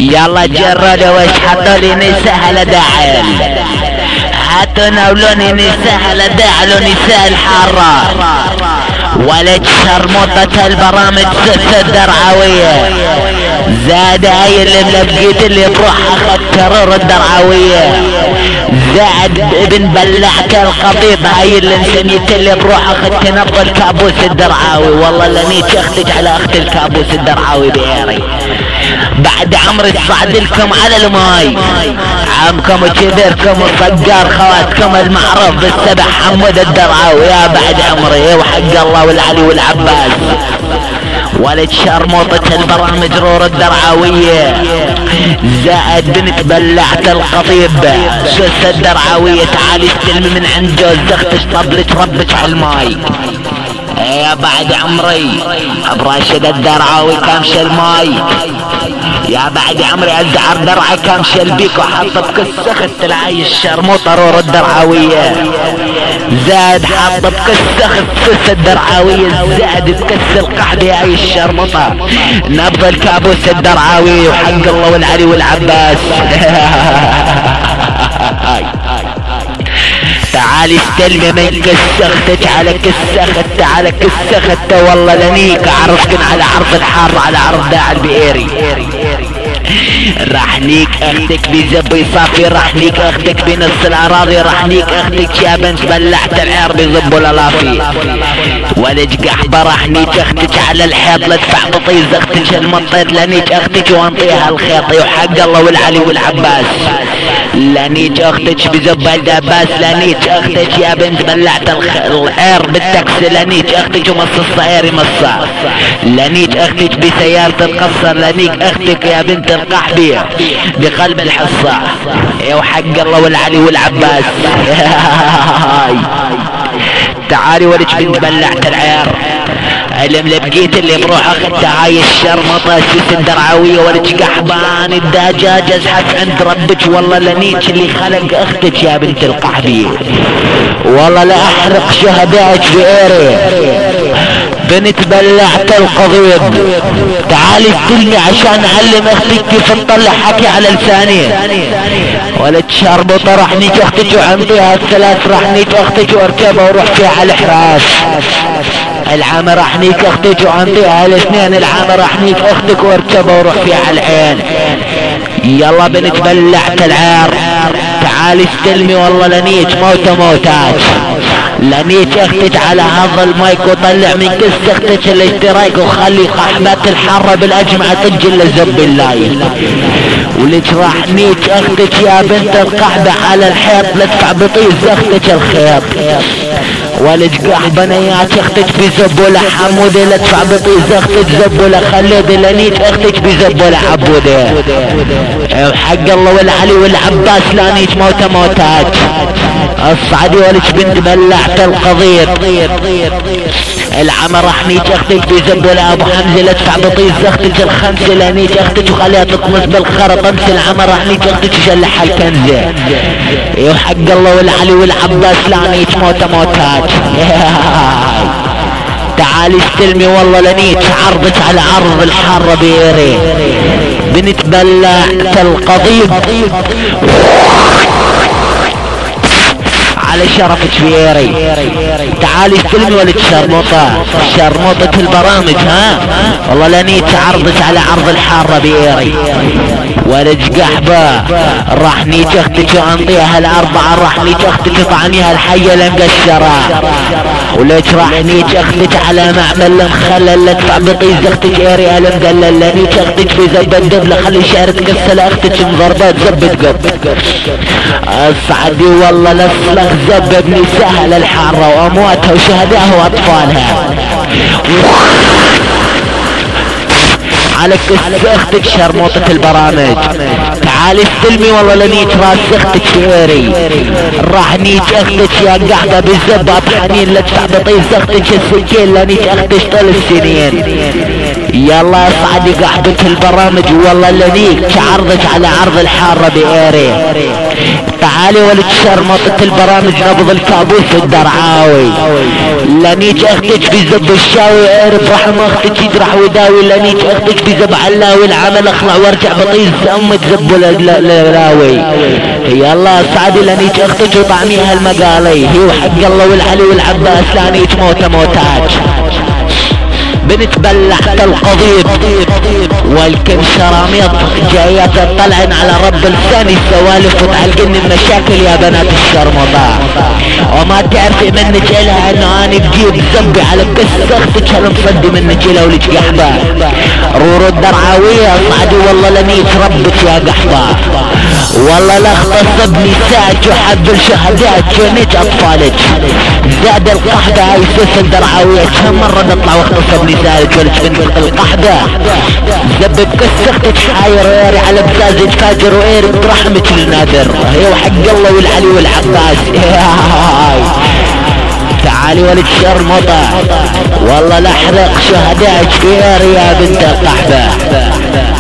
يلا جربوا وش حطوا لي نساء لداعل، هاتوا ناولوني نساء لداعل ونساء الحارة. ولد شرموطة البرامج ست الدرعوية، زاد هاي اللي ملبقيت اللي بروح اخذ ترور الدرعوية، زاد ابن بلعت الخطيب هاي اللي مسميت اللي بروح اخذ تنقل كابوس الدرعاوي. والله لنيت اختك على اخت الكابوس الدرعاوي بيري. بعد عمري صعد لكم على الماي، عمكم وكبيركم وصقار خواتكم المعروف بالسبع حمود الدرعاوي. يا بعد عمري وحق الله والعلي والعباس. ولد شرموطة البرامج رور الدرعاوية، زائد بنت بلعت الخطيب سوس الدرعاوية. تعالي استلمي من عند جوز اختش طبلت ربك على الماي. يا بعد عمري براشد الدرعاوي كامش الماي. يا بعد عمري ازعر درعي كامش البيك وحط بكس اخت تلعي الشرموطة رور الدرعاوية، زاد حط بكس اخت سوس الدرعاوية، زاد بكس القحبي هاي الشرمطة نبض الكابوس الدرعاوي وحق الله والعلي والعباس. تعالي استلمي من كس اختك على كس اخت على كس اخت. والله لنيك عرفكن على عرض الحار على عرض داع البئيري. راح نيك اختك بزب صافي، راح نيك اختك بنص الاراضي، راح نيك اختك يا بنت بلعت العير بزب الالافي. ولج قحبه راح نيك اختك على الحيط لدفع بطيز اختك المطيط. لنيك اختك وانطيها الخيطي وحق الله والعلي والعباس. لنيك اختك بزب الدباس، لنيك اختك يا بنت بلعت العير بالتاكسي، لنيك اختك ومص الصعير يمصها، لنيك اختك بسيارة القصر، لنيك اختك يا بنت القحبية بقلب الحصة. وحق الله والعلي والعباس. تعالي ولك بنت بلعت العير الملبقيت اللي بروح اخدتها هاي الشرمطة سوس الدرعاوية. ولك قحبان الدجاج ازحف عند ربك. والله لنيك اللي خلق اختك يا بنت القحبية، والله لا احرق شهدائك بإيري. بنت بلعت القضيب تعالي استلمي عشان اعلم اختك كيف تطلع حكي على لساني. ولد شربطة راح نيك اختك وعنطيها الثلاث، راح نيك اختك واركبها وروح فيها على الحراس. العام راح نيك اختك وعنطيها الاثنين، العام راح نيك اختك واركبها وروح فيها على العين. يلا بنت بلعت العار تعالي استلمي. والله لنيك موتة موتات، لنيك اختك على هذا المايك وطلع من كس اختك الاشتراك وخلي قحبات الحارة بالاجمع تجل لزب الله. ولك راح نيك اختك يا بنت القحبة على الحيط لدفع بطيز اختك الخيط. ولك قحبنيات اختك بزبولة حمودة لدفع بطيز اختك زبولة خليدة. لنيك اختك بزبولة عبودة وحق الله والعلي والعباس. لانيك موتة موتات الصعدي. ولك بنت بلعت القضيب العمر راح نيك اختك بزبولة ابو حمزة لدفع بطيز اختك الخمسة. لنيك اختك وخليها تطمس بالخرط امس. العمر راح نيك اختك وشلحها الكنزة وحق الله والعلي والعباس. لانيك موتة موتات. تعالي استلمي. والله لنيك عرضك على عرض الحارة بيري. بنت بلعت القضيب على شرفك بيري. تعالي استلمي ولد شرموطة شرموطة البرامج. ها والله لنيت عرضك على عرض الحارة بيري. ولد قحبة راح نيت اختك وانطيها الاربعة، راح نيت اختك طعنيها الحية المقشرة. وليش راح نيت اختك على معمل مخلل لدفع بطيز اختك ايري المدلل. لنيت اختك في زب الدبلة خلي شعرك كسل اختك مضربات زبت قب الصعدي. والله لصلك زب ابني سهل الحارة وامواتها وشهدائها واطفالها على كس اختك شرموطة البرامج. تعالي استلمي. والله لنيك راس اختك فيري. راح نيك اختك يا قاعدة بالزبة طحنين لدفع بطيز اختك السكين. لنيك اختك طول السنين. يلا صعدي قاعدة البرامج. والله لنيك عرضك على عرض الحارة بإيري. تعالي ولد شرمطة البرامج نبض الكابوس الدرعاوي. لانيج اختك بزب الشاوي اعرف رحم اختك يجرح وداوي. لانيج اختك بزب علاوي العمل اخلع وارجع بطيز ام تزب الراوي. يا الله سعدي لانيج اختك وطعميها المقالي. هي وحق الله والعلي والعباس لانيج موته موتاج. بنت بلحت القضيب والكم شراميط جايات تطلعن على رب لساني السوالف وتعلقن المشاكل يا بنات الشرمطة. وما تعرفي منك الها انه اني بجيب زبي على قصة اختك هالمصدي منك الها ولك قحبة. رور الدرعاوية صعدي والله لنيت ربك يا قحبة. والله لا اغتصب نساءك وحب الشهداء جنيت اطفالك. زاد القحبة هاي سوس الدرعاوية كم مرة نطلع واغتصب نساءك ولك بنت القحبة. زبب قصة اختك حاير ويري على بزازك فاجر ويري برحمك النادر. هي وحق الله والعلي والعباس. تعالي ولد شرمطة والله لاحرق شهدائك غير يا بنت القحبة.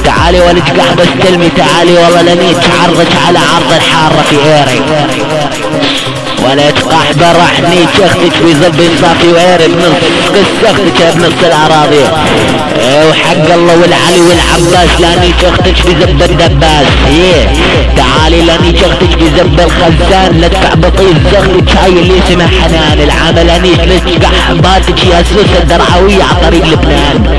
تعالي ولد قحبة استلمي. تعالي والله لنيت عرضك على عرض الحارة في ايري. ولد قحبة راح نيت اختك في ظل صافي وعيري بنص قصة اختك بنص الاراضي. وحق الله والعلي والعباس لانيت اختك في زب الدباس. تعالي لانيت اختك في زب الخزان. لا تدفع بطيف زختك هاي اللي اسمها حنان. العمل انيت لك قحباتك يا سوس الدرعاوية على طريق لبنان.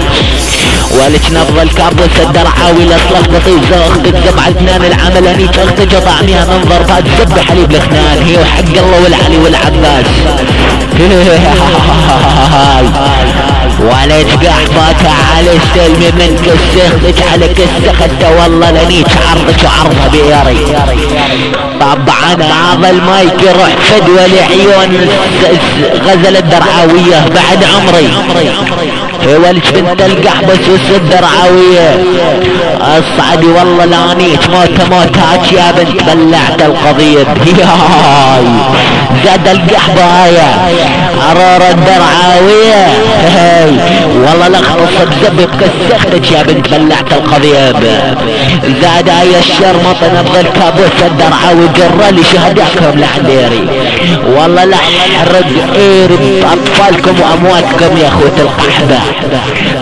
ولك نبض الكابوس الدرعاوي لاطلق بطيف زختك زبع اثنان. العمل انيت اختك وطعميها من ضربات زب حليب لخنان. هي وحق الله والعلي والعباس. ولك قحباتها على استلمي من كسختك على كسختها والله لنيت عرضك وعرضها بيري. طبعا هذا المايك يروح فدوى لعيون غزل الدرعاوية بعد عمري. ولك بنت القحبة سوس الدرعاوية اصعدي والله لانيت موت موتاك يا بنت بلعت القضيب. هاي زاد القحبة هاي عرار الدرعاوية. هاي والله لخصت زب بكسختك يا بنت بلعت القضيب. زاد هاي الشرمطة نبض الكابوس الدرعاوي جرى لي شهداكم لحديري. والله لحرق ايرب اطفالكم وامواتكم يا اخوة القحبة.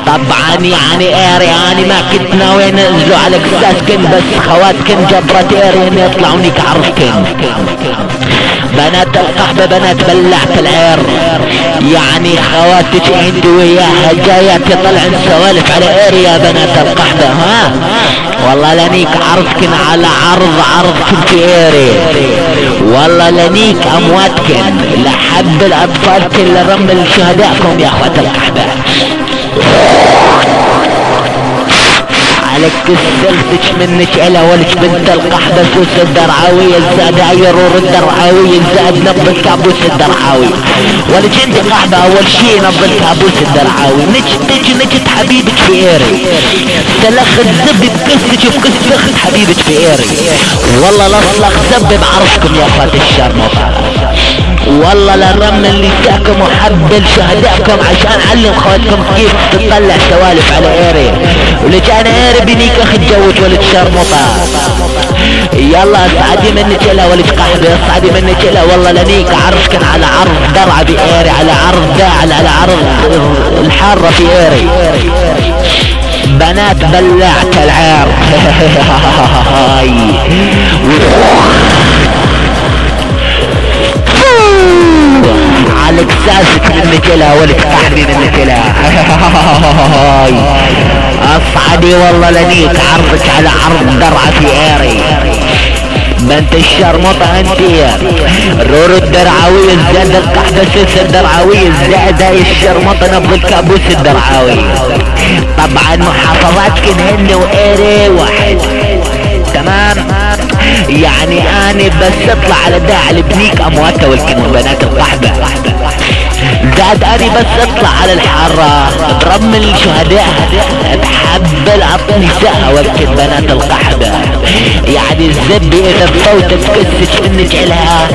طبعا يعني ايري اني ما كنت ناوي انزلوا على قساسكن بس خواتكن جبرت ايري ان يطلعوني كعرفكن. بنات القحبة بنات بلعت العير. يعني خواتك عندي وياها جايات يطلعن سوالف على ايري يا بنات القحبة. ها والله لنيك عرضكن على عرضكن في ايري. والله لنيك امواتكن لحب الاطفالكن لرمل شهدائكم يا اخوات القحبة. عليك السلتش منك الى ولك بنت القحبة سوس الدرعاوية. الزاد عيرور الدرعاوية الزاد نبض الكابوس الدرعاوي. ولك انت قحبة اول شي نبض الكابوس الدرعاوي. نجت حبيبك في ايري. سلخ الزب بقصتك وبقصة حبيبك في ايري. والله لاصلخ زب بعرفكم يا اخوات الشرمطة. والله للرم اللي ساكم وحبل شهدائكم عشان علم خواتكم كيف تطلع سوالف على ايري. ولجان ايري بنيك اخي تجوز ولد شرمطة. يلا اصعدي منك الى ولد قحبة اصعدي منك الى والله لنيك عرفكن على عرض درعة بايري على عرض داعل على عرض الحارة في ايري. بنات بلعت العار. على قساسك منك لها ولك قحبي منك لها. اصعدي والله لنيك عرضك على عرض درعة في ايري. بنت الشرمطة انتي رور الدرعاوية زاد القحبة سوس الدرعاوية زاد هاي الشرمطة نبض الكابوس الدرعاوي. طبعا محافظاتكن هن وايري واحد. تمام يعني اني بس اطلع على داعي لبنيك امواته والكن بنات القحبة. زاد اني بس اطلع على الحارة برمل الشهداء بحبل نساء والكن بنات القحبة. يعني الزب اذا بصوتك قصتك انك الها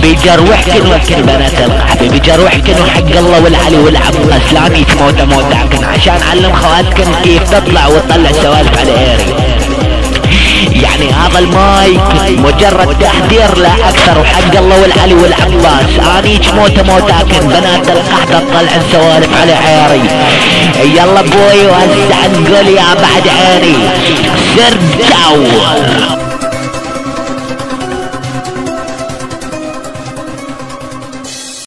بجروحكن والكن بنات القحبة بجروحكن وحق الله والعلي والعباس لاني تموت موتاكن عشان علم خواتكن كيف تطلع وتطلع سوالف على ايري. يعني هذا المايك مجرد تحذير لا اكثر، وحق الله والعلي والعباس انيج موته موتاكن بنات القحطة طلع سوالف على عياري. يلا ابوي وهسه نقول يا بعد عيني سرداو.